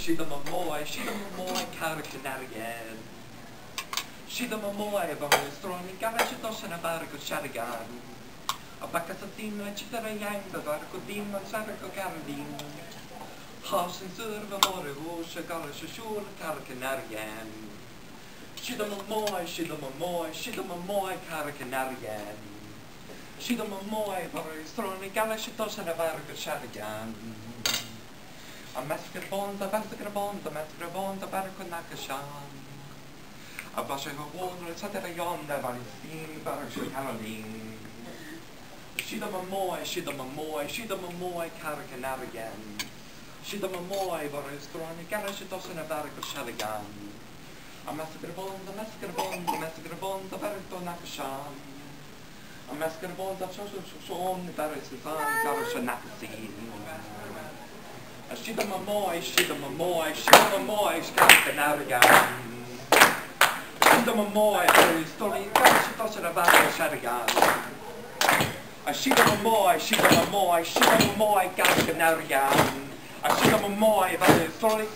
Siena College Gaelic Society. Siena College Gaelic Society. A bacchus of demon, a chitter a yang, the dark of demon, Sarako Caradine. House and serve a more who shall go to shore, Caracanarian. Siena College Caracanarian. Siena College Gaelic Society. A massacre bond, the massacre bond, the Baraconacashan. A basha of water, a Saturday yonder, by steam, Barasha Caroline. Siena College Caracanarian. Siena College Gaelic Society. A massacre bond, the Baraconacashan. A massacre bond, the Shoshon, the Barashan, a Siena College Caracanarian. Siena College story, a Siena College Caracanarian. A Siena College story,